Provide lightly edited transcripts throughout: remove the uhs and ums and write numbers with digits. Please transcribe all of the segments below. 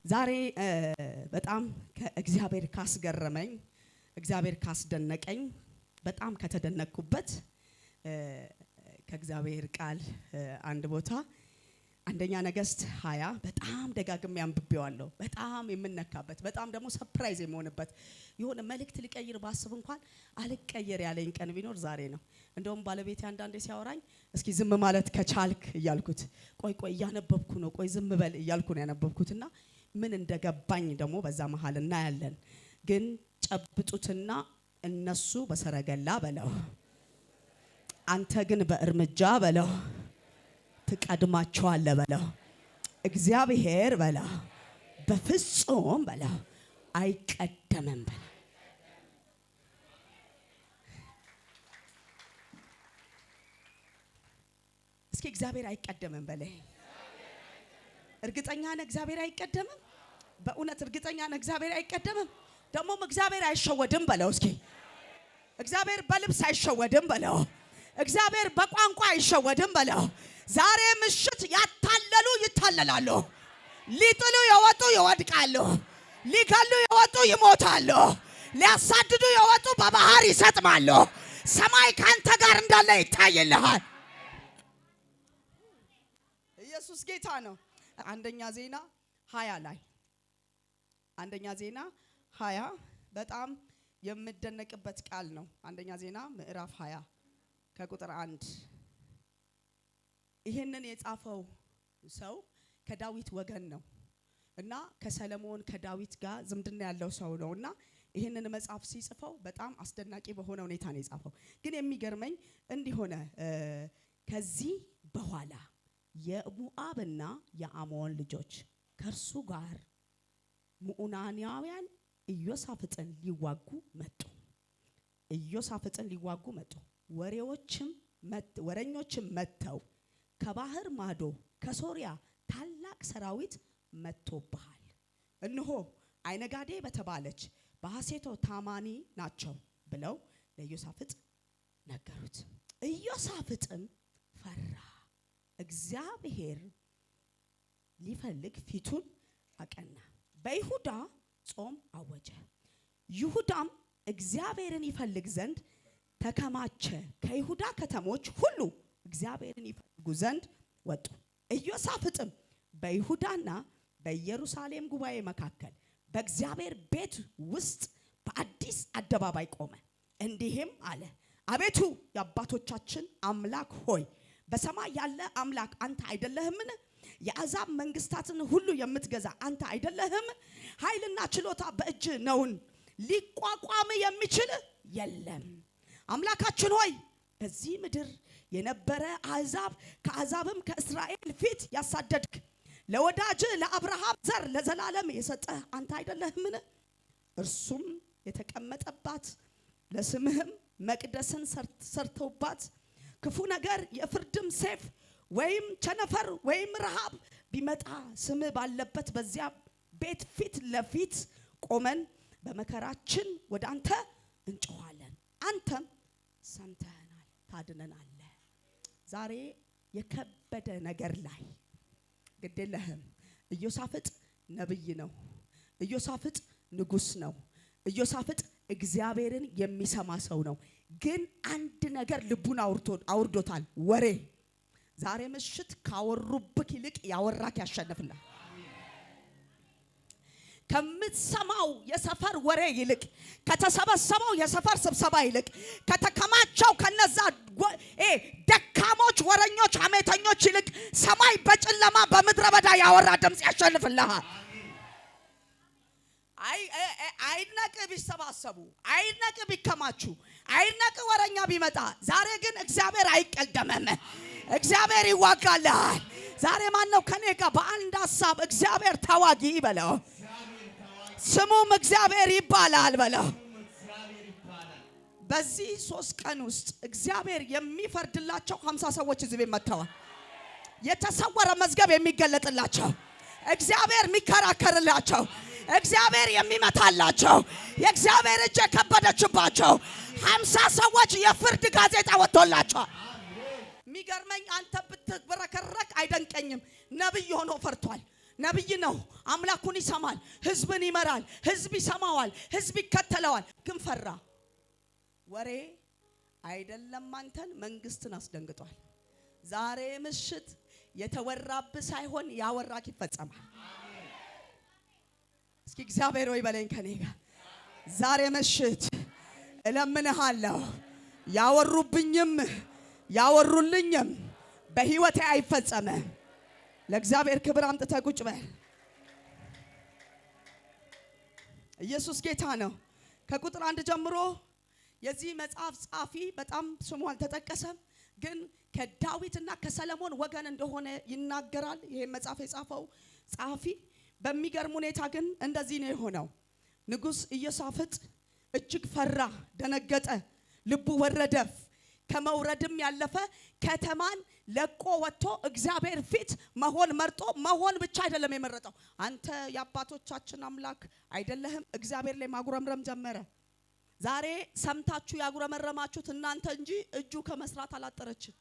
ዛሬ በጣም ከእግዚአብሔር ካስገረመኝ እግዚአብሔር ካስደነቀኝ በጣም ከተደነቅኩበት ከእግዚአብሔር ቃል አንድ ቦታ አንደኛ ነገሥት 20 በጣም ደጋግሜ አንብቤዋለሁ። በጣም የምነካበት በጣም ደግሞ ሰርፕራይዝ የሆነበት የሆነ መልእክት ሊቀይር ባስብ እንኳን አልቀየር ያለኝ ቀን ቢኖር ዛሬ ነው። እንደውም ባለቤቴ አንዳንዴ ሲያወራኝ እስኪ ዝም ማለት ከቻልክ እያልኩት ቆይ እያነበብኩ ነው ቆይ ዝም በል እያልኩ ነው ያነበብኩትና ምን እንደገባኝ ደግሞ በዛ መሃል እናያለን። ግን ጨብጡትና እነሱ በሰረገላ በለው አንተ ግን በእርምጃ በለው ትቀድማቸዋለህ በለው። እግዚአብሔር በለው በፍጹም በለው አይቀደምም በለው። እስኪ እግዚአብሔር አይቀደምም በለው። እርግጠኛ ነህ እግዚአብሔር አይቀደምም? በእውነት እርግጠኛ ነህ እግዚአብሔር አይቀደምም? ደግሞም እግዚአብሔር አይሸወድም በለው። እስኪ እግዚአብሔር በልብስ አይሸወድም በለው። እግዚአብሔር በቋንቋ አይሸወድም በለው። ዛሬ ምሽት ያታለሉ ይታለላሉ። ሊጥሉ የወጡ ይወድቃሉ። ሊገሉ የወጡ ይሞታሉ። ሊያሳድዱ የወጡ በባህር ይሰጥማሉ። ሰማይ ካንተ ጋር እንዳለ ይታየልሃል። ኢየሱስ ጌታ ነው። አንደኛ ዜና 20 ላይ አንደኛ ዜና 20 በጣም የምደነቅበት ቃል ነው። አንደኛ ዜና ምዕራፍ 20 ከቁጥር 1 ይሄንን የጻፈው ሰው ከዳዊት ወገን ነው እና ከሰለሞን ከዳዊት ጋር ዝምድና ያለው ሰው ነውና ይሄንን መጽሐፍ ሲጽፈው በጣም አስደናቂ በሆነ ሁኔታ ነው የጻፈው። ግን የሚገርመኝ እንዲሆነ ከዚህ በኋላ የሞዓብና የአሞን ልጆች ከርሱ ጋር ሙኡናንያውያን ኢዮሳፍጥን ሊዋጉ መጡ። ወሬኞችም መተው ከባህር ማዶ ከሶሪያ ታላቅ ሰራዊት መጥቶብሃል፣ እነሆ አይነጋዴ በተባለች በሐሴቶ ታማኒ ናቸው ብለው ለኢዮሳፍጥ ነገሩት። ኢዮሳፍጥም ፈራ፣ እግዚአብሔር ሊፈልግ ፊቱን አቀና፣ በይሁዳ ጾም አወጀ። ይሁዳም እግዚአብሔርን ይፈልግ ዘንድ ተከማቸ። ከይሁዳ ከተሞች ሁሉ እግዚአብሔርን ይፈልጉ ዘንድ ወጡ። ኢዮሳፍጥም በይሁዳና በኢየሩሳሌም ጉባኤ መካከል በእግዚአብሔር ቤት ውስጥ በአዲስ አደባባይ ቆመ፣ እንዲህም አለ፣ አቤቱ የአባቶቻችን አምላክ ሆይ በሰማይ ያለ አምላክ አንተ አይደለህምን? የአሕዛብ መንግስታትን ሁሉ የምትገዛ አንተ አይደለህም? ኃይልና ችሎታ በእጅ ነውን፣ ሊቋቋም የሚችል የለም። አምላካችን ሆይ በዚህ ምድር የነበረ አሕዛብ ከአሕዛብም ከእስራኤል ፊት ያሳደድክ ለወዳጅ ለአብርሃም ዘር ለዘላለም የሰጠህ አንተ አይደለህምን? እርሱም የተቀመጠባት ለስምህም መቅደስን ሰርተውባት ክፉ ነገር የፍርድም ሰይፍ ወይም ቸነፈር ወይም ረሃብ ቢመጣ ስምህ ባለበት በዚያ ቤት ፊት ለፊት ቆመን በመከራችን ወደ አንተ እንጮኻለን፣ አንተም ሰምተናል ታድነናለህ። ዛሬ የከበደ ነገር ላይ ግዴለህም። ኢዮሳፍጥ ነብይ ነው። ኢዮሳፍጥ ንጉስ ነው። ኢዮሳፍጥ እግዚአብሔርን የሚሰማ ሰው ነው። ግን አንድ ነገር ልቡን አውርዶታል፣ ወሬ። ዛሬ ምሽት ካወሩብክ ይልቅ ያወራክ ያሸንፍልሃል። ከምትሰማው የሰፈር ወሬ ይልቅ ከተሰበሰበው የሰፈር ስብሰባ ይልቅ ከተከማቸው ከነዛ ደካሞች ወረኞች አሜተኞች ይልቅ ሰማይ በጨለማ በምድረ በዳ ያወራ ድምጽ ያሸንፍልሃል። አይነቅ ቢሰባሰቡ፣ አይነቅ ቢከማቹ፣ አይነቅ ወረኛ ቢመጣ፣ ዛሬ ግን እግዚአብሔር አይቀደምም። እግዚአብሔር ይዋጋልሃል። ዛሬ ማን ነው ከኔ ጋር በአንድ ሐሳብ እግዚአብሔር ተዋጊ በለው፣ ስሙም እግዚአብሔር ይባላል በለው። በዚህ 3 ቀን ውስጥ እግዚአብሔር የሚፈርድላቸው 50 ሰዎች እዚህ ቤት መጥተዋል። የተሰወረ መዝገብ የሚገለጥላቸው፣ እግዚአብሔር የሚከራከርላቸው፣ እግዚአብሔር የሚመታላቸው፣ የእግዚአብሔር እጅ የከበደችባቸው 50 ሰዎች የፍርድ ጋዜጣ ወጥቶላቸዋል። የሚገርመኝ አንተ ብትበረከረክ አይደንቀኝም። ነብይ ሆኖ ፈርቷል። ነብይ ነው። አምላኩን ይሰማል፣ ህዝብን ይመራል፣ ህዝብ ይሰማዋል፣ ህዝብ ይከተለዋል። ግን ፈራ። ወሬ አይደለም አንተን መንግስትን አስደንግጧል። ዛሬ ምሽት የተወራብ ሳይሆን ያወራክ ይፈጸማል። እስኪ እግዚአብሔር ሆይ በለኝ ከኔ ጋር ዛሬ ምሽት እለምንሃለሁ። ያወሩብኝም ያወሩልኝም በህይወቴ አይፈጸምም። ለእግዚአብሔር ክብር አምጥተህ ቁጭ በል። ኢየሱስ ጌታ ነው። ከቁጥር 1 ጀምሮ የዚህ መጽሐፍ ጻፊ በጣም ስሙ አልተጠቀሰም፣ ግን ከዳዊትና ከሰለሞን ወገን እንደሆነ ይናገራል። ይሄ መጽሐፍ የጻፈው ጻፊ በሚገርም ሁኔታ ግን እንደዚህ ነው የሆነው። ንጉስ ኢዮሳፍጥ እጅግ ፈራ፣ ደነገጠ፣ ልቡ ወረደ። ከመውረድም ያለፈ ከተማን ለቆ ወጥቶ እግዚአብሔር ፊት መሆን መርጦ መሆን ብቻ አይደለም የመረጠው። አንተ የአባቶቻችን አምላክ አይደለህም? እግዚአብሔር ላይ ማጉረምረም ጀመረ። ዛሬ ሰምታችሁ ያጉረመረማችሁት እናንተ እንጂ እጁ ከመስራት አላጠረችም።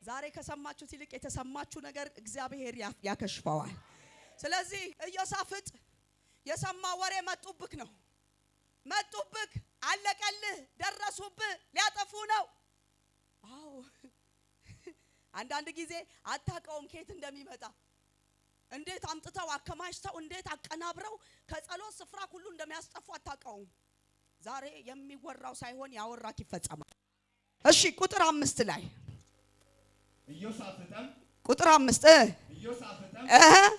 ዛሬ ከሰማችሁት ይልቅ የተሰማችሁ ነገር እግዚአብሔር ያከሽፈዋል። ስለዚህ ኢዮሳፍጥ የሰማ ወሬ መጡብክ ነው። መጡብክ፣ አለቀልህ፣ ደረሱብህ፣ ሊያጠፉ ነው። አዎ አንዳንድ ጊዜ አታውቀውም ከየት እንደሚመጣ። እንዴት አምጥተው አከማችተው እንዴት አቀናብረው ከጸሎት ስፍራ ሁሉ እንደሚያስጠፉ አታውቀውም። ዛሬ የሚወራው ሳይሆን ያወራክ ይፈጸማል። እሺ ቁጥር 5 ላይ ኢዮሳፍጥም ቁጥር 5 ኢዮሳፍጥም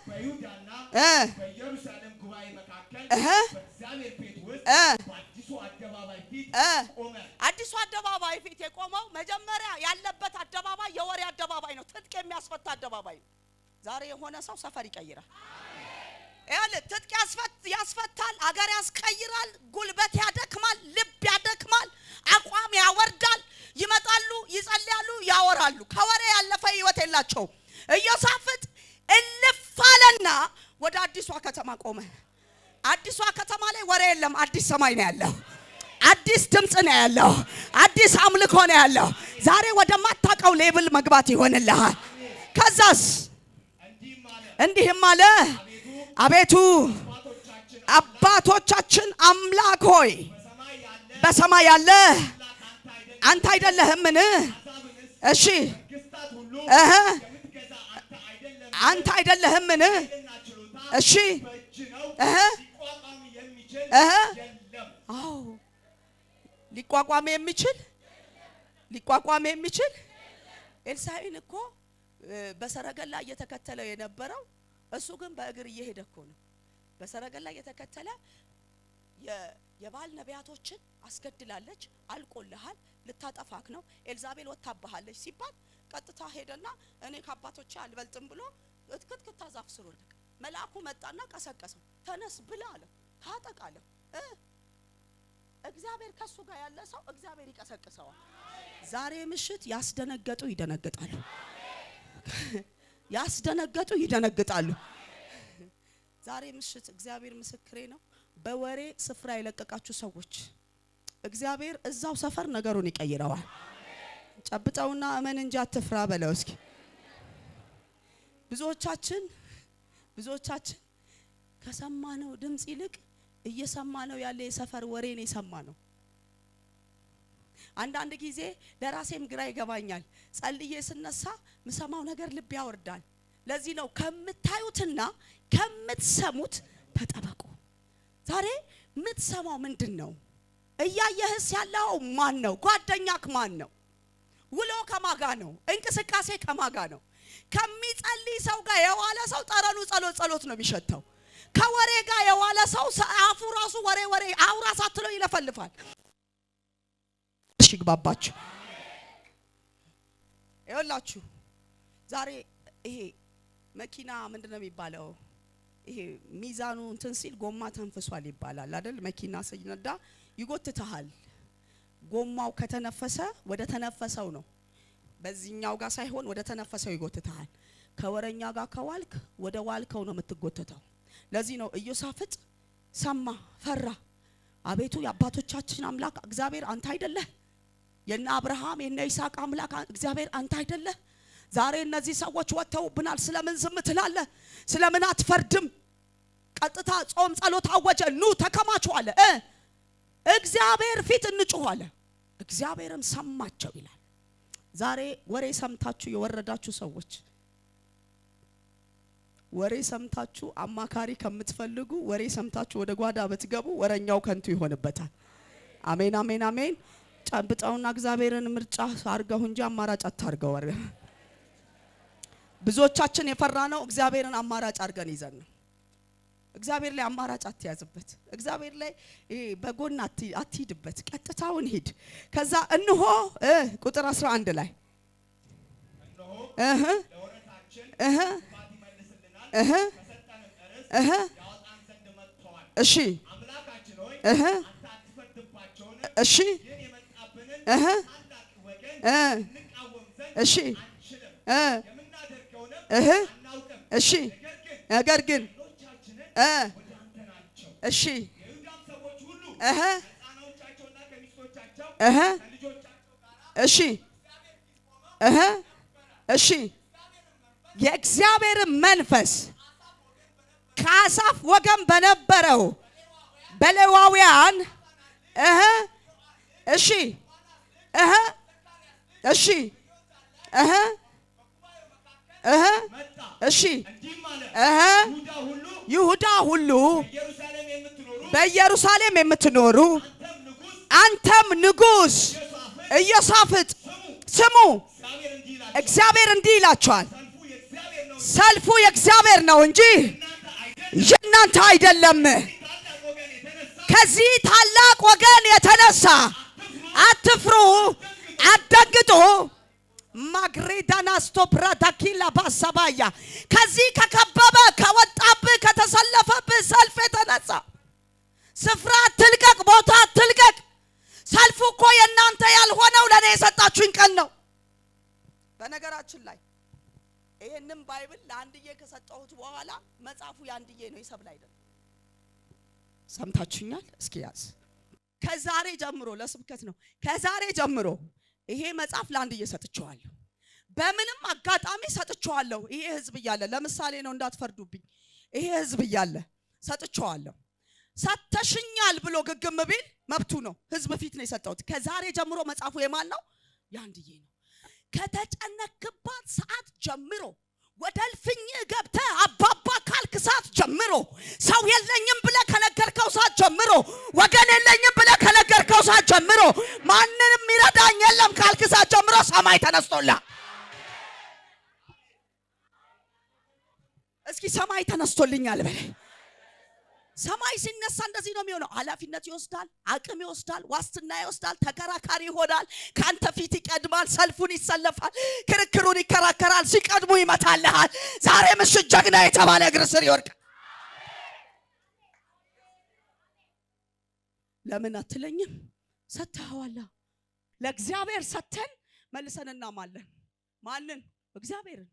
በይሁዳና በኢየሩሳሌም ጉባኤ መካከል በእግዚአብሔር ቤት ውስጥ በአዲሱ አደባባይ ፊት ቆመ። አዲሱ አደባባይ ፊት የቆመው መጀመሪያ ያለበት አደባባይ የወሬ አደባባይ ነው። ትጥቅ የሚያስፈታ አደባባይ ነው። ዛሬ የሆነ ሰው ሰፈር ይቀይራል። ያለ ትጥቅ ያስፈታል፣ አገር ያስቀይራል፣ ጉልበት ያደክማል፣ ልብ ያደክማል፣ አቋም ያወርዳል። ይመጣሉ፣ ይጸልያሉ፣ ያወራሉ። ከወሬ ያለፈ ህይወት የላቸውም። ኢዮሳፍጥ እልፍ አለና ወደ አዲሷ ከተማ ቆመ። አዲሷ ከተማ ላይ ወሬ የለም። አዲስ ሰማይ ነው ያለው። አዲስ ድምጽ ነው ያለው። አዲስ አምልኮ ነው ያለው። ዛሬ ወደ ማታውቀው ሌብል መግባት ይሆንልሃል። ከዛስ እንዲህም አለ፣ አቤቱ አባቶቻችን አምላክ ሆይ በሰማይ ያለ አንተ አይደለህምን? እሺ አንተ አይደለህምን? እሺ አዎ ሊቋቋም የሚችል ኤልሳዕን እኮ በሰረገላ እየተከተለው የነበረው እሱ ግን በእግር እየሄደ እኮ ነው። በሰረገላ እየተከተለ የባል ነቢያቶችን አስገድላለች፣ አልቆልሃል፣ ልታጠፋክ ነው፣ ኤልዛቤል ወጣባሃለች ሲባል ቀጥታ ሄደና እኔ ከአባቶቼ አልበልጥም ብሎ እትክትክታ ዛፍ ስር ወደቀ። መልአኩ መጣና ቀሰቀሰው። ተነስ ብላ አለ፣ ታጠቅ አለ። እግዚአብሔር ከሱ ጋር ያለ ሰው እግዚአብሔር ይቀሰቅሰዋል። ዛሬ ምሽት ያስደነገጡ ይደነግጣሉ። ያስደነገጡ ይደነግጣሉ። ዛሬ ምሽት እግዚአብሔር ምስክሬ ነው። በወሬ ስፍራ የለቀቃችሁ ሰዎች እግዚአብሔር እዛው ሰፈር ነገሩን ይቀይረዋል። ጨብጠውና እመን እንጂ አትፍራ በለው እስኪ። ብዙዎቻችን ከሰማነው ድምጽ ይልቅ እየሰማነው ያለ የሰፈር ወሬ ነው የሰማነው። አንዳንድ ጊዜ ለራሴም ግራ ይገባኛል። ጸልዬ ስነሳ ምሰማው ነገር ልብ ያወርዳል። ለዚህ ነው ከምታዩትና ከምትሰሙት ተጠበቁ። ዛሬ ምትሰማው ምንድነው? እያየህስ ያለው ማን ነው? ጓደኛክ ማን ነው? ውሎ ከማጋ ነው? እንቅስቃሴ ከማጋ ነው? ከሚጸልይ ሰው ጋር የዋለ ሰው ጠረኑ ጸሎት ነው የሚሸተው። ከወሬ ጋር የዋለ ሰው አፉ ራሱ ወሬ አውራ ሳትለው ይለፈልፋል። እሺ ግባባችሁ። ይኸውላችሁ ዛሬ ይሄ መኪና ምንድነው የሚባለው? ይሄ ሚዛኑ እንትን ሲል ጎማ ተንፍሷል ይባላል አይደል? መኪና ሲነዳ ይጎትታል። ጎማው ከተነፈሰ ወደ ተነፈሰው ነው፣ በዚህኛው ጋር ሳይሆን ወደ ተነፈሰው ይጎትታል። ከወረኛ ጋር ከዋልክ ወደ ዋልከው ነው የምትጎተተው። ለዚህ ነው ኢዮሳፍጥ ሰማ፣ ፈራ። አቤቱ የአባቶቻችን አምላክ እግዚአብሔር አንተ አይደለህ? የነ አብርሃም የነ ይስሐቅ አምላክ እግዚአብሔር አንተ አይደለህ? ዛሬ እነዚህ ሰዎች ወጥተውብናል። ስለምን ዝም ትላለህ? ስለምን አትፈርድም? ቀጥታ ጾም ጸሎት አወጀ። ኑ ተከማቹ አለ። እግዚአብሔር ፊት እንጩህ አለ። እግዚአብሔርም ሰማቸው ይላል። ዛሬ ወሬ ሰምታችሁ የወረዳችሁ ሰዎች፣ ወሬ ሰምታችሁ አማካሪ ከምትፈልጉ ወሬ ሰምታችሁ ወደ ጓዳ ብትገቡ ወረኛው ከንቱ ይሆንበታል። አሜን አሜን አሜን። ጨብጠውና እግዚአብሔርን ምርጫ አርገው እንጂ አማራጭ አታርገው። ብዙዎቻችን የፈራነው እግዚአብሔርን አማራጭ አርገን ይዘን ነው። እግዚአብሔር ላይ አማራጭ አትያዝበት። እግዚአብሔር ላይ በጎን አትሂድበት። ቀጥታውን ሂድ። ከዛ እንሆ ቁጥር 11 ላይ እሺ እሺ እሺ እሺ ነገር ግን እሺ እሺ እሺ የእግዚአብሔር መንፈስ ከአሳፍ ወገን በነበረው በሌዋውያን እሺ እሺ እሺ ይሁዳ ሁሉ በኢየሩሳሌም የምትኖሩ አንተም ንጉሥ ኢዮሳፍጥ ስሙ። እግዚአብሔር እንዲህ ይላችኋል፣ ሰልፉ የእግዚአብሔር ነው እንጂ የእናንተ አይደለም። ከዚህ ታላቅ ወገን የተነሳ አትፍሩ፣ አትደንግጡ። ማግሬዳናስቶ ብራዳኪላ ባሳባያ ከዚህ ከከበበ ከወጣብህ ከተሰለፈብህ ሰልፍ የተነሳ ስፍራ ትልቀቅ፣ ቦታ ትልቀቅ። ሰልፉ እኮ የእናንተ ያልሆነው ለኔ የሰጣችሁኝ ቀን ነው። በነገራችን ላይ ይሄንን ባይብል ለአንድዬ ከሰጠሁት በኋላ መጽሐፉ ያንድዬ ነው፣ የሰብል አይደለም። ሰምታችሁኛል? እስኪ ያዝ። ከዛሬ ጀምሮ ለስብከት ነው። ከዛሬ ጀምሮ ይሄ መጽሐፍ ለአንድዬ ሰጥቼዋለሁ። በምንም አጋጣሚ ሰጥቼዋለሁ። ይሄ ህዝብ እያለ ለምሳሌ ነው እንዳትፈርዱብኝ። ይሄ ህዝብ እያለ ሰጥቼዋለሁ። ሰተሽኛል ብሎ ግግም ቢል መብቱ ነው። ህዝብ ፊት ነው የሰጠሁት። ከዛሬ ጀምሮ መጽሐፉ የማን ነው? ያንድዬ ነው። ከተጨነክባት ሰዓት ጀምሮ ወደ እልፍኝ ገብተህ አባባ ካልክ ሰዓት ጀምሮ ሰው የለኝም ብለህ ከነገርከው ሰዓት ጀምሮ ወገን የለኝም ብለህ ከነገርከው ሰዓት ጀምሮ ማንንም ይረዳኝ የለም ካልክ ሰዓት ጀምሮ ሰማይ ተነስቶልሃል። እስኪ ሰማይ ተነስቶልኛል በለ። ሰማይ ሲነሳ እንደዚህ ነው የሚሆነው። ኃላፊነት ይወስዳል፣ አቅም ይወስዳል፣ ዋስትና ይወስዳል፣ ተከራካሪ ይሆናል፣ ካንተ ፊት ይቀድማል፣ ሰልፉን ይሰለፋል፣ ክርክሩን ይከራከራል፣ ሲቀድሙ ይመታልሃል። ዛሬ ምሽት ጀግና የተባለ እግር ስር ይወድቃል። ለምን አትለኝም? ሰጥተኸዋል። ለእግዚአብሔር ሰጥተን መልሰን እናማለን። ማንን? እግዚአብሔርን።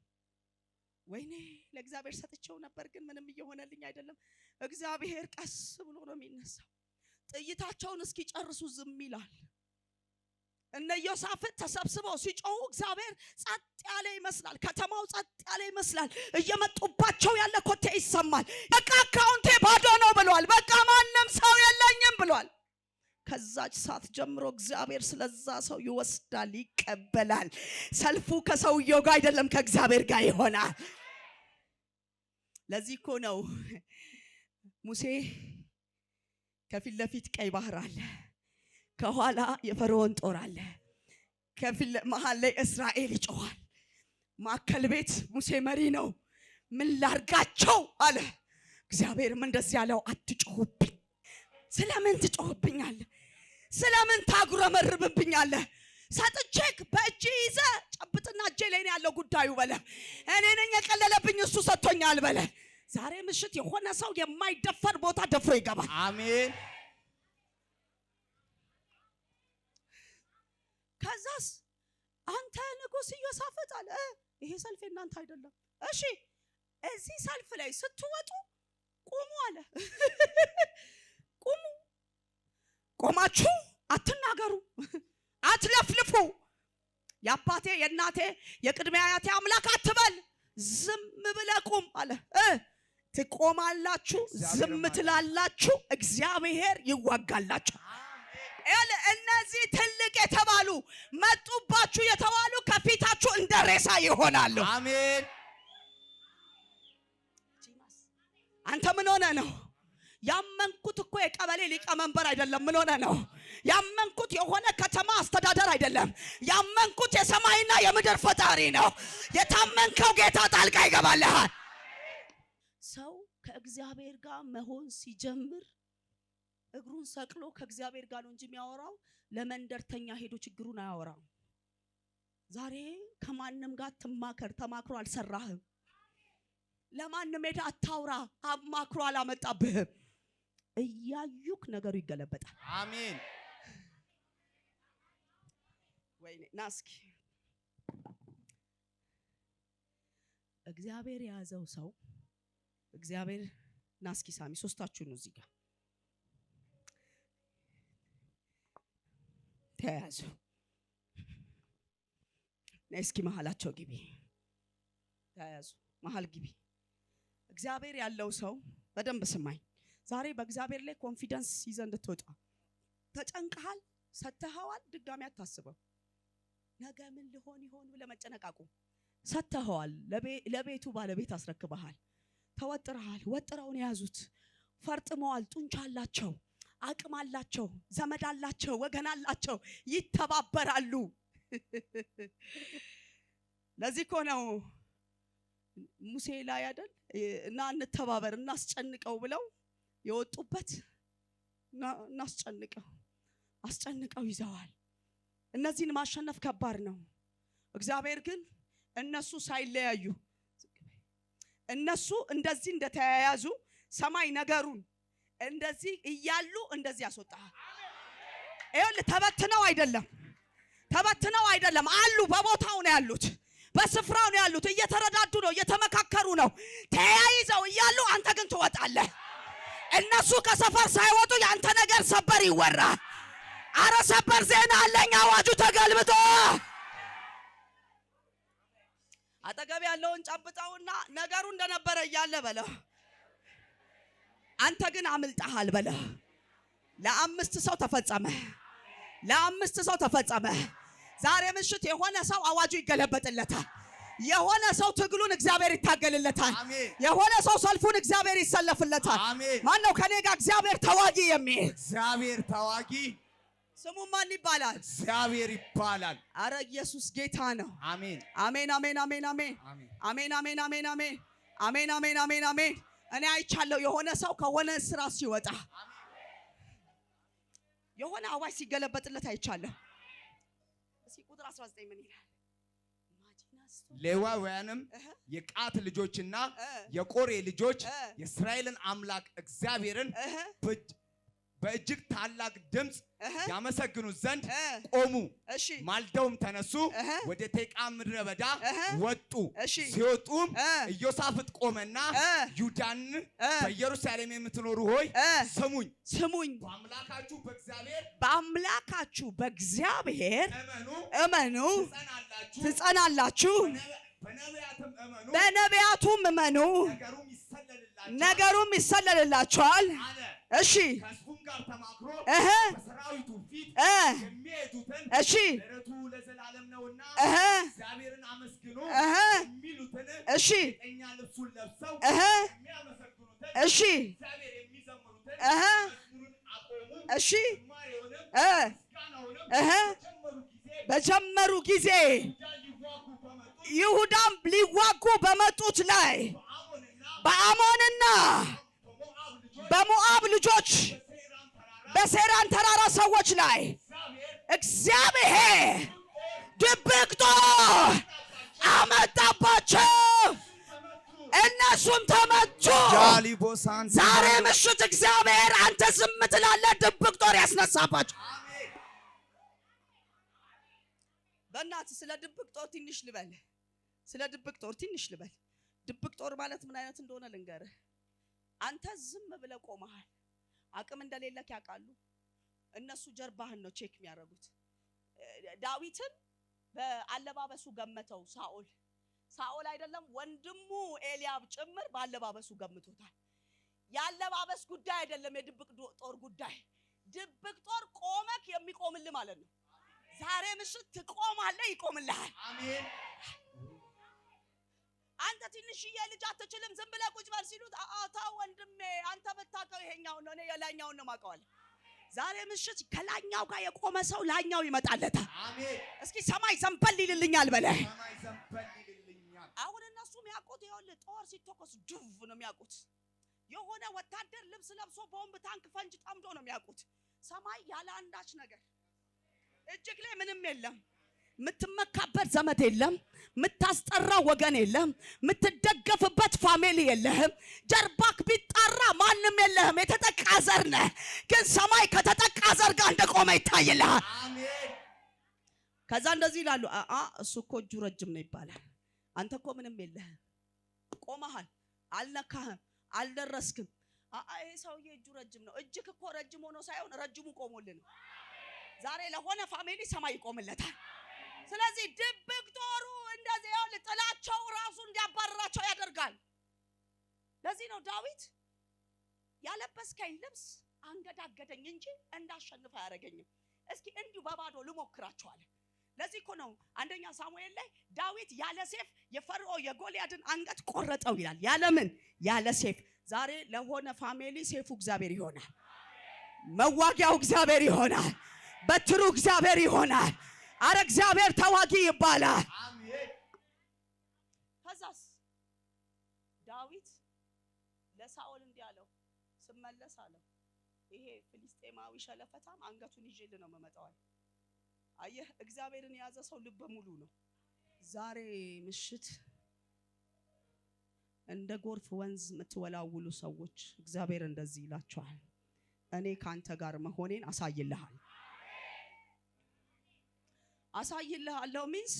ወይኔ ለእግዚአብሔር ሰጥቼው ነበር ግን ምንም እየሆነልኝ አይደለም። እግዚአብሔር ቀስ ብሎ ነው የሚነሳው። ጥይታቸውን እስኪጨርሱ ዝም ይላል። እነ ኢዮሳፍጥ ተሰብስበው ሲጮሁ እግዚአብሔር ጸጥ ያለ ይመስላል። ከተማው ጸጥ ያለ ይመስላል። እየመጡባቸው ያለ ኮቴ ይሰማል። በቃ አካውንቴ ባዶ ነው ብሏል። በቃ ማንም ሰው የለኝም ብሏል። ከዛች ሰዓት ጀምሮ እግዚአብሔር ስለዛ ሰው ይወስዳል፣ ይቀበላል። ሰልፉ ከሰውየው ጋር አይደለም ከእግዚአብሔር ጋር ይሆናል። ለዚህ እኮ ነው ሙሴ ከፊት ለፊት ቀይ ባህር አለ፣ ከኋላ የፈርዖን ጦር አለ፣ ከፊት መሃል ላይ እስራኤል ይጮሃል። ማዕከል ቤት ሙሴ መሪ ነው። ምን ላርጋቸው አለ። እግዚአብሔርም እንደዚህ ያለው አትጮህብኝ። ስለምን ትጮህብኛለህ? ስለምን ታጉረመርብብኛለህ? ሰጥቼክ በእጅ ይዘህ ጨብጥና እጄ ላይ ነው ያለው ጉዳዩ በለ። እኔ ነኝ የቀለለብኝ እሱ ሰጥቶኛል በለ። ዛሬ ምሽት የሆነ ሰው የማይደፈር ቦታ ደፍሮ ይገባል። አሜን። ከዛስ አንተ ንጉሥ ኢዮሳፍጥ አለ ይሄ ሰልፍ እናንተ አይደለም። እሺ እዚህ ሰልፍ ላይ ስትወጡ ቁሙ አለ። ቁሙ። ቆማችሁ አትናገሩ፣ አትለፍልፉ። የአባቴ የእናቴ የቅድመ አያቴ አምላክ አትበል፣ ዝም ብለህ ቁም አለ። ትቆማላችሁ፣ ዝም ትላላችሁ፣ እግዚአብሔር ይዋጋላችሁ። እነዚህ ትልቅ የተባሉ መጡባችሁ የተባሉ ከፊታችሁ እንደ ሬሳ ይሆናሉ። አሜን። አንተ ምን ሆነ ነው? ያመንኩት እኮ የቀበሌ ሊቀመንበር አይደለም። ምን ሆነ ነው? ያመንኩት የሆነ ከተማ አስተዳደር አይደለም። ያመንኩት የሰማይና የምድር ፈጣሪ ነው። የታመንከው ጌታ ጣልቃ ይገባልሃል። ሰው ከእግዚአብሔር ጋር መሆን ሲጀምር እግሩን ሰቅሎ ከእግዚአብሔር ጋር ነው እንጂ የሚያወራው ለመንደርተኛ ሄዶ ችግሩን አያወራም። ዛሬ ከማንም ጋር ትማከር፣ ተማክሮ አልሰራህም። ለማንም ሄዳ አታውራ፣ አማክሮ አላመጣብህም። እያዩክ ነገሩ ይገለበጣል። አሜን። ወይኔ ናስኪ እግዚአብሔር የያዘው ሰው እግዚአብሔር ናስኪ ሳሚ ሶስታችሁ ነው እዚህ ጋር ተያዙ። ነስኪ መሃላቸው ግቢ፣ ተያዙ መሃል ግቢ። እግዚአብሔር ያለው ሰው በደንብ ስማኝ። ዛሬ በእግዚአብሔር ላይ ኮንፊደንስ ይዘህ እንድትወጣ ተጨንቀሃል፣ ሰተኸዋል። ድጋሚ አታስበው። ነገ ምን ሊሆን ይሆን ብለህ መጨነቃቁ ሰተኸዋል። ለቤቱ ባለቤት አስረክበሃል። ተወጥረሃል። ወጥረውን የያዙት ፈርጥመዋል። ጡንቻ አላቸው፣ አቅም አላቸው፣ ዘመድ አላቸው፣ ወገን አላቸው፣ ይተባበራሉ። ለዚህ እኮ ነው ሙሴ ላይ አይደል እና እንተባበር እናስጨንቀው ብለው የወጡበት። እናስጨንቀው አስጨንቀው ይዘዋል። እነዚህን ማሸነፍ ከባድ ነው። እግዚአብሔር ግን እነሱ ሳይለያዩ እነሱ እንደዚህ እንደተያያዙ ሰማይ ነገሩን እንደዚህ እያሉ እንደዚህ ያስወጣል። ይኸውልህ ተበትነው አይደለም አሉ። በቦታው ነው ያሉት፣ በስፍራው ነው ያሉት። እየተረዳዱ ነው፣ እየተመካከሩ ነው። ተያይዘው እያሉ አንተ ግን ትወጣለህ። እነሱ ከሰፈር ሳይወጡ ያንተ ነገር ሰበር ይወራ። አረ ሰበር ዜና አለኝ፣ አዋጁ ተገልብጦ። አጠገብ ያለውን ጨብጠውና ነገሩ እንደነበረ እያለ በለው፣ አንተ ግን አምልጠሃል በለው። ለአምስት ሰው ተፈጸመ። ዛሬ ምሽት የሆነ ሰው አዋጁ ይገለበጥለታል። የሆነ ሰው ትግሉን እግዚአብሔር ይታገልለታል። የሆነ ሰው ሰልፉን እግዚአብሔር ይሰለፍለታል። ማን ነው ከኔ ጋር እግዚአብሔር ተዋጊ የሚል? እግዚአብሔር ተዋጊ ስሙ ማን ይባላል? እግዚአብሔር ይባላል። አረ ኢየሱስ ጌታ ነው። አሜን አሜን አሜን አሜን አሜን አሜን አሜን አሜን አሜን አሜን አሜን አሜን አሜን። እኔ አይቻለሁ የሆነ ሰው ከሆነ ስራ ሲወጣ የሆነ አዋጅ ሲገለበጥለት አይቻለሁ። እስኪ ቁጥር 19 ምን ይላል? ሌዋውያንም የቀዓት ልጆችና የቆሬ ልጆች የእስራኤልን አምላክ እግዚአብሔርን በእጅግ ታላቅ ድምፅ ያመሰግኑት ዘንድ ቆሙ። ማልደውም ተነሱ፣ ወደ ቴቃ ምድረ በዳ ወጡ። ሲወጡም ኢዮሳፍጥ ቆመና ይሁዳን በኢየሩሳሌም የምትኖሩ ሆይ ስሙኝ፣ በአምላካችሁ በእግዚአብሔር እመኑ፣ ትጸናላችሁ፣ በነቢያቱም እመኑ፣ ነገሩም ይሰለልላችኋል። እሺ እሺ እሺ እሺ እሺ በጀመሩ ጊዜ ይሁዳም ሊዋጉ በመጡት ላይ በአሞንና በሞዓብ ልጆች በሴራን ተራራ ሰዎች ላይ እግዚአብሔር ድብቅ ጦር አመጣባቸው፣ እነሱም ተመቱ። ዛሬ ምሽት እግዚአብሔር አንተ ዝም ትላለህ፣ ድብቅ ጦር ያስነሳባቸው። በእናትህ ስለ ድብቅ ጦር ትንሽ ልበል። ድብቅ ጦር ማለት ምን አይነት እንደሆነ ልንገርህ። አንተ ዝም ብለህ ቆመሃል። አቅም እንደሌለህ ያውቃሉ። እነሱ ጀርባህን ነው ቼክ የሚያደርጉት። ዳዊትን በአለባበሱ ገመተው ሳኦል አይደለም ወንድሙ ኤልያብ ጭምር ባለባበሱ ገምቶታል። ያለባበስ ጉዳይ አይደለም የድብቅ ጦር ጉዳይ። ድብቅ ጦር ቆመክ የሚቆምልህ ማለት ነው። ዛሬ ምሽት ትቆማለህ፣ ይቆምልሃል። አሜን። አንተ ትንሽዬ ልጅ አትችልም ዝም ብለህ ቁጭ በል ሲሉት ታው ወንድሜ አንተ በታቀው ይሄኛው ነው እኔ የላኛው ነው ማቀዋል። ዛሬ ምሽት ከላኛው ጋር የቆመ ሰው ላኛው ይመጣለታል። አሜን። እስኪ ሰማይ ዘንበል ይልልኛል በለህ። ሰማይ ዘንበል ይልልኛል። አሁን እነሱ የሚያውቁት ይኸውልህ ጦር ሲተኮስ ዱቭ ነው የሚያውቁት። የሆነ ወታደር ልብስ ለብሶ ቦምብ ታንክ ፈንጅ ጠምዶ ነው የሚያውቁት። ሰማይ ያለ አንዳች ነገር እጅግ ላይ ምንም የለም። ምትመካበት ዘመድ የለም፣ ምታስጠራ ወገን የለም፣ ምትደገፍበት ፋሚሊ የለህም። ጀርባክ ቢጣራ ማንም የለህም። የተጠቃ ዘር ነህ፣ ግን ሰማይ ከተጠቃ ዘር ጋር እንደቆመ ይታይልሃል። አሜን። ከዛ እንደዚህ ይላሉ፣ እሱ እኮ እጁ ረጅም ነው ይባላል። አንተ እኮ ምንም የለህም፣ ቆመሃል፣ አልነካህም፣ አልደረስክም። ይሄ ሰውዬ እጁ ረጅም ነው። እጅክ እኮ ረጅም ሆኖ ሳይሆን ረጅሙ ቆሞልህ ነው። ዛሬ ለሆነ ፋሚሊ ሰማይ ይቆምለታል። ስለዚህ ድብቅ ጦሩ እንደዚህ ያለ ጥላቸው ራሱ እንዲያባረራቸው ያደርጋል። ለዚህ ነው ዳዊት ያለበስከኝ ልብስ አንገዳገደኝ እንጂ እንዳሸንፍ አያረገኝም። እስኪ እንዲሁ በባዶ ልሞክራቸዋለሁ። ለዚህ እኮ ነው አንደኛ ሳሙኤል ላይ ዳዊት ያለ ሴፍ የፈርዖን የጎልያድን አንገት ቆረጠው ይላል። ያለምን ያለ ሴፍ። ዛሬ ለሆነ ፋሚሊ ሴፉ እግዚአብሔር ይሆናል፣ መዋጊያው እግዚአብሔር ይሆናል፣ በትሩ እግዚአብሔር ይሆናል። አረ እግዚአብሔር ተዋጊ ይባላል። አሜን። ከዛስ ዳዊት ለሳኦል እንዲህ አለው፣ ስመለስ አለው ይሄ ፍልስጤማዊ ሸለፈታም አንገቱን ይዤል ነው መመጣው። አየህ እግዚአብሔርን የያዘ ሰው ልበ ሙሉ ነው። ዛሬ ምሽት እንደ ጎርፍ ወንዝ የምትወላውሉ ሰዎች እግዚአብሔር እንደዚህ ይላችኋል፣ እኔ ካንተ ጋር መሆኔን አሳይልሃል። አሳይልሃለሁ ሚንስ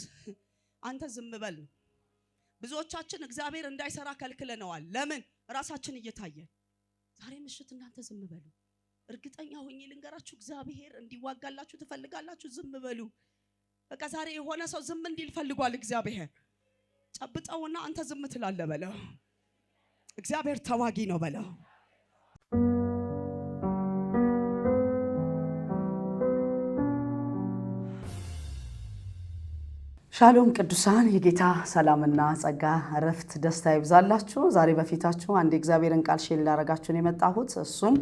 አንተ ዝም በል። ብዙዎቻችን እግዚአብሔር እንዳይሰራ ከልክለነዋል። ለምን? ራሳችን እየታየን። ዛሬ ምሽት እናንተ ዝም በሉ። እርግጠኛ ሆኜ ልንገራችሁ እግዚአብሔር እንዲዋጋላችሁ ትፈልጋላችሁ፣ ዝም በሉ። በቃ ዛሬ የሆነ ሰው ዝም እንዲል ፈልጓል እግዚአብሔር። ጨብጠውና አንተ ዝም ትላለህ በለው። እግዚአብሔር ተዋጊ ነው በለው። ሻሎም ቅዱሳን፣ የጌታ ሰላምና ጸጋ ረፍት ደስታ ይብዛላችሁ። ዛሬ በፊታችሁ አንድ እግዚአብሔርን ቃል ሼር ላደርጋችሁ ነው የመጣሁት። እሱም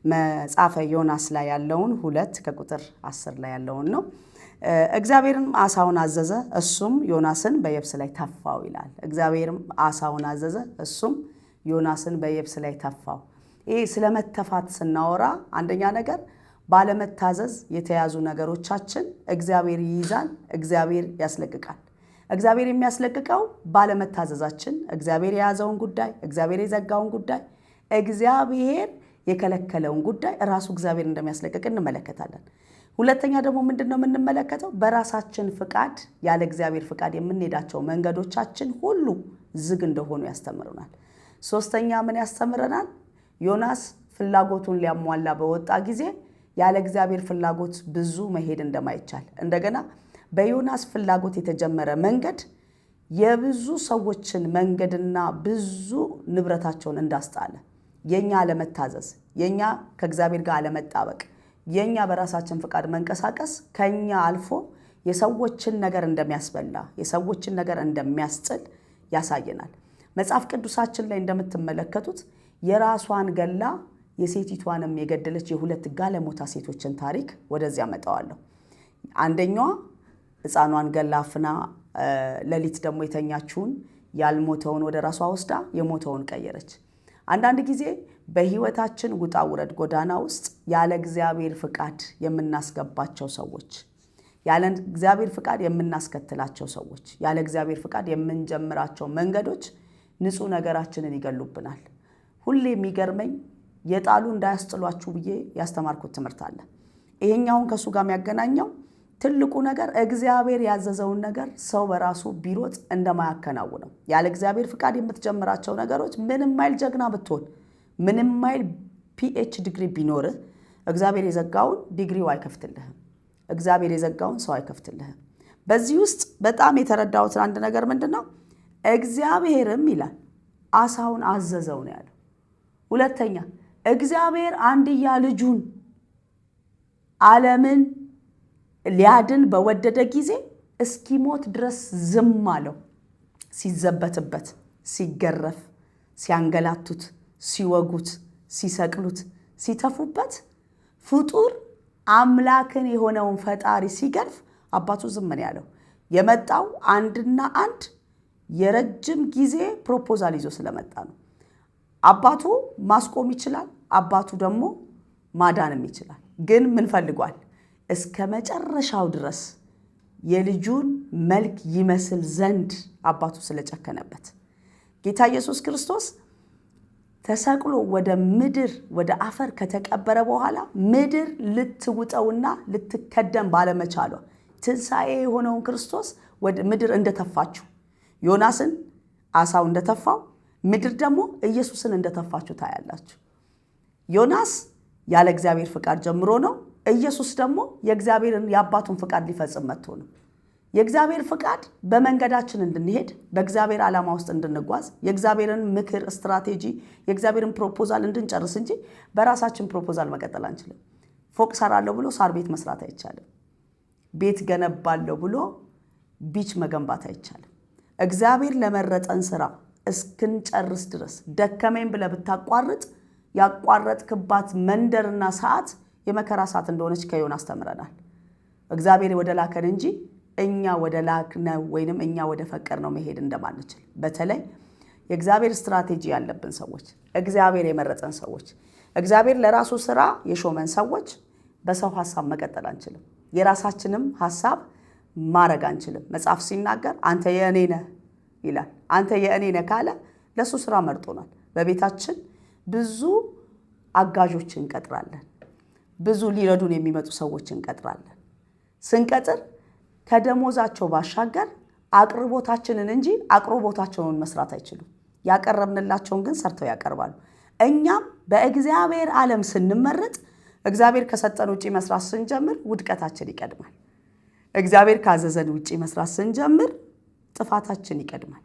መጽሐፈ ዮናስ ላይ ያለውን 2 ከቁጥር 10 ላይ ያለውን ነው። እግዚአብሔርም አሳውን አዘዘ፣ እሱም ዮናስን በየብስ ላይ ተፋው ይላል። እግዚአብሔርም አሳውን አዘዘ፣ እሱም ዮናስን በየብስ ላይ ተፋው። ይሄ ስለመተፋት ስናወራ አንደኛ ነገር ባለመታዘዝ የተያዙ ነገሮቻችን እግዚአብሔር ይይዛል፣ እግዚአብሔር ያስለቅቃል። እግዚአብሔር የሚያስለቅቀው ባለመታዘዛችን፣ እግዚአብሔር የያዘውን ጉዳይ፣ እግዚአብሔር የዘጋውን ጉዳይ፣ እግዚአብሔር የከለከለውን ጉዳይ ራሱ እግዚአብሔር እንደሚያስለቅቅ እንመለከታለን። ሁለተኛ ደግሞ ምንድነው የምንመለከተው? በራሳችን ፍቃድ ያለ እግዚአብሔር ፍቃድ የምንሄዳቸው መንገዶቻችን ሁሉ ዝግ እንደሆኑ ያስተምሩናል። ሶስተኛ ምን ያስተምረናል? ዮናስ ፍላጎቱን ሊያሟላ በወጣ ጊዜ ያለ እግዚአብሔር ፍላጎት ብዙ መሄድ እንደማይቻል፣ እንደገና በዮናስ ፍላጎት የተጀመረ መንገድ የብዙ ሰዎችን መንገድና ብዙ ንብረታቸውን እንዳስጣለ፣ የኛ አለመታዘዝ፣ የኛ ከእግዚአብሔር ጋር አለመጣበቅ፣ የኛ በራሳችን ፍቃድ መንቀሳቀስ ከኛ አልፎ የሰዎችን ነገር እንደሚያስበላ፣ የሰዎችን ነገር እንደሚያስጥል ያሳየናል። መጽሐፍ ቅዱሳችን ላይ እንደምትመለከቱት የራሷን ገላ የሴቲቷንም የገደለች የሁለት ጋለሞታ ሴቶችን ታሪክ ወደዚያ መጣዋለሁ። አንደኛዋ ሕፃኗን ገላፍና ሌሊት ደግሞ የተኛችውን ያልሞተውን ወደ ራሷ ወስዳ የሞተውን ቀየረች። አንዳንድ ጊዜ በህይወታችን ውጣ ውረድ ጎዳና ውስጥ ያለ እግዚአብሔር ፍቃድ የምናስገባቸው ሰዎች፣ ያለ እግዚአብሔር ፍቃድ የምናስከትላቸው ሰዎች፣ ያለ እግዚአብሔር ፍቃድ የምንጀምራቸው መንገዶች ንጹህ ነገራችንን ይገሉብናል። ሁሌ የሚገርመኝ የጣሉ እንዳያስጥሏችሁ ብዬ ያስተማርኩት ትምህርት አለ። ይሄኛውን ከሱ ጋር የሚያገናኘው ትልቁ ነገር እግዚአብሔር ያዘዘውን ነገር ሰው በራሱ ቢሮጥ እንደማያከናውነው። ያለ እግዚአብሔር ፍቃድ የምትጀምራቸው ነገሮች ምንም ማይል ጀግና ብትሆን፣ ምንም ማይል ፒኤች ዲግሪ ቢኖርህ እግዚአብሔር የዘጋውን ዲግሪው አይከፍትልህም። እግዚአብሔር የዘጋውን ሰው አይከፍትልህም። በዚህ ውስጥ በጣም የተረዳሁት አንድ ነገር ምንድነው? እግዚአብሔርም ይላል አሳውን አዘዘው ነው ያለው። ሁለተኛ እግዚአብሔር አንድያ ልጁን ዓለምን ሊያድን በወደደ ጊዜ እስኪሞት ድረስ ዝም አለው። ሲዘበትበት፣ ሲገረፍ፣ ሲያንገላቱት፣ ሲወጉት፣ ሲሰቅሉት፣ ሲተፉበት ፍጡር አምላክን የሆነውን ፈጣሪ ሲገርፍ አባቱ ዝም ነው ያለው። የመጣው አንድና አንድ የረጅም ጊዜ ፕሮፖዛል ይዞ ስለመጣ ነው። አባቱ ማስቆም ይችላል፣ አባቱ ደግሞ ማዳንም ይችላል። ግን ምን ፈልጓል? እስከ መጨረሻው ድረስ የልጁን መልክ ይመስል ዘንድ አባቱ ስለጨከነበት ጌታ ኢየሱስ ክርስቶስ ተሰቅሎ ወደ ምድር ወደ አፈር ከተቀበረ በኋላ ምድር ልትውጠውና ልትከደም ባለመቻሏ ትንሣኤ የሆነውን ክርስቶስ ወደ ምድር እንደተፋችው ዮናስን አሳው እንደተፋው ምድር ደግሞ ኢየሱስን እንደተፋችው ታያላችሁ። ዮናስ ያለ እግዚአብሔር ፍቃድ ጀምሮ ነው። ኢየሱስ ደግሞ የእግዚአብሔርን የአባቱን ፍቃድ ሊፈጽም መጥቶ ነው። የእግዚአብሔር ፍቃድ በመንገዳችን እንድንሄድ በእግዚአብሔር ዓላማ ውስጥ እንድንጓዝ የእግዚአብሔርን ምክር ስትራቴጂ የእግዚአብሔርን ፕሮፖዛል እንድንጨርስ እንጂ በራሳችን ፕሮፖዛል መቀጠል አንችልም። ፎቅ ሰራለሁ ብሎ ሳር ቤት መስራት አይቻልም። ቤት ገነባለሁ ብሎ ቢች መገንባት አይቻልም። እግዚአብሔር ለመረጠን ስራ እስክንጨርስ ድረስ ደከመኝ ብለህ ብታቋርጥ ያቋረጥክባት መንደርና ሰዓት የመከራ ሰዓት እንደሆነች ከዮናስ ተምረናል። እግዚአብሔር ወደ ላከን እንጂ እኛ ወደ ላክነው ወይንም እኛ ወደ ፈቀድነው መሄድ እንደማንችል በተለይ የእግዚአብሔር ስትራቴጂ ያለብን ሰዎች እግዚአብሔር የመረጠን ሰዎች እግዚአብሔር ለራሱ ስራ የሾመን ሰዎች በሰው ሐሳብ መቀጠል አንችልም። የራሳችንም ሐሳብ ማረግ አንችልም። መጽሐፍ ሲናገር አንተ የእኔ ነህ ይላል። አንተ የእኔ ነህ ካለ ለሱ ስራ መርጦናል። በቤታችን ብዙ አጋዦችን እንቀጥራለን። ብዙ ሊረዱን የሚመጡ ሰዎችን እንቀጥራለን። ስንቀጥር ከደሞዛቸው ባሻገር አቅርቦታችንን እንጂ አቅርቦታቸውን መስራት አይችሉም። ያቀረብንላቸውን ግን ሰርተው ያቀርባሉ። እኛም በእግዚአብሔር ዓለም ስንመረጥ እግዚአብሔር ከሰጠን ውጪ መስራት ስንጀምር ውድቀታችን ይቀድማል። እግዚአብሔር ካዘዘን ውጪ መስራት ስንጀምር ጥፋታችን ይቀድማል።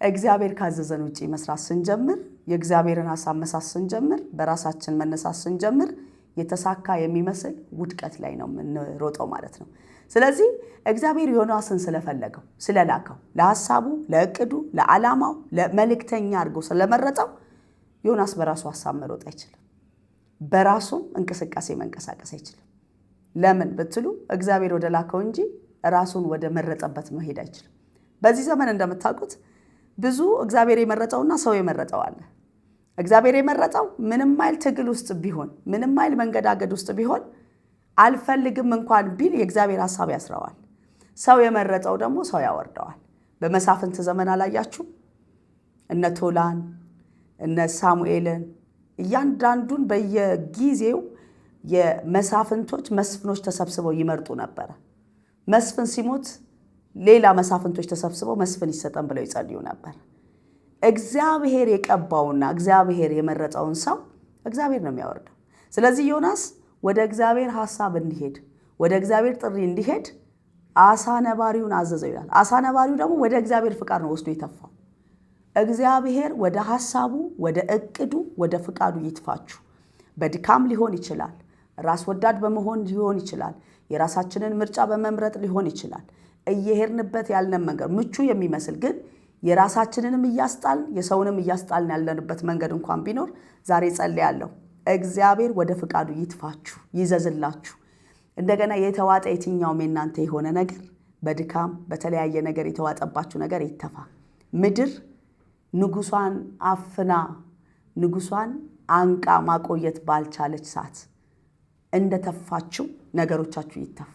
እግዚአብሔር ካዘዘን ውጪ መስራት ስንጀምር የእግዚአብሔርን ሐሳብ መስራት ስንጀምር በራሳችን መነሳት ስንጀምር የተሳካ የሚመስል ውድቀት ላይ ነው የምንሮጠው ማለት ነው። ስለዚህ እግዚአብሔር ዮናስን ስለፈለገው ስለላከው ለሐሳቡ ለእቅዱ ለዓላማው ለመልእክተኛ አድርጎ ስለመረጠው ዮናስ በራሱ ሐሳብ መሮጥ አይችልም። በራሱ እንቅስቃሴ መንቀሳቀስ አይችልም። ለምን ብትሉ እግዚአብሔር ወደ ላከው እንጂ ራሱን ወደ መረጠበት መሄድ አይችልም። በዚህ ዘመን እንደምታውቁት ብዙ እግዚአብሔር የመረጠውና ሰው የመረጠው አለ። እግዚአብሔር የመረጠው ምንም ማይል ትግል ውስጥ ቢሆን ምንም ማይል መንገዳገድ ውስጥ ቢሆን አልፈልግም እንኳን ቢል የእግዚአብሔር ሐሳብ ያስረዋል። ሰው የመረጠው ደግሞ ሰው ያወርደዋል። በመሳፍንት ዘመን አላያችሁ? እነ ቶላን እነ ሳሙኤልን እያንዳንዱን በየጊዜው የመሳፍንቶች መስፍኖች ተሰብስበው ይመርጡ ነበር። መስፍን ሲሞት ሌላ መሳፍንቶች ተሰብስበው መስፍን ይሰጠን ብለው ይጸልዩ ነበር። እግዚአብሔር የቀባውና እግዚአብሔር የመረጠውን ሰው እግዚአብሔር ነው የሚያወርደው። ስለዚህ ዮናስ ወደ እግዚአብሔር ሐሳብ እንዲሄድ ወደ እግዚአብሔር ጥሪ እንዲሄድ አሳ ነባሪውን አዘዘው ይላል። አሳ ነባሪው ደግሞ ወደ እግዚአብሔር ፍቃድ ነው ወስዶ የተፋው። እግዚአብሔር ወደ ሐሳቡ ወደ እቅዱ ወደ ፍቃዱ ይትፋችሁ። በድካም ሊሆን ይችላል፣ ራስ ወዳድ በመሆን ሊሆን ይችላል፣ የራሳችንን ምርጫ በመምረጥ ሊሆን ይችላል። እየሄድንበት ያለን መንገድ ምቹ የሚመስል ግን የራሳችንንም እያስጣልን የሰውንም እያስጣልን ያለንበት መንገድ እንኳን ቢኖር ዛሬ ጸልያለሁ እግዚአብሔር ወደ ፍቃዱ ይትፋችሁ ይዘዝላችሁ። እንደገና የተዋጠ የትኛውም የናንተ የሆነ ነገር በድካም በተለያየ ነገር የተዋጠባችሁ ነገር ይተፋ። ምድር ንጉሷን አፍና ንጉሷን አንቃ ማቆየት ባልቻለች ሰዓት እንደተፋችሁ ነገሮቻችሁ ይተፋ።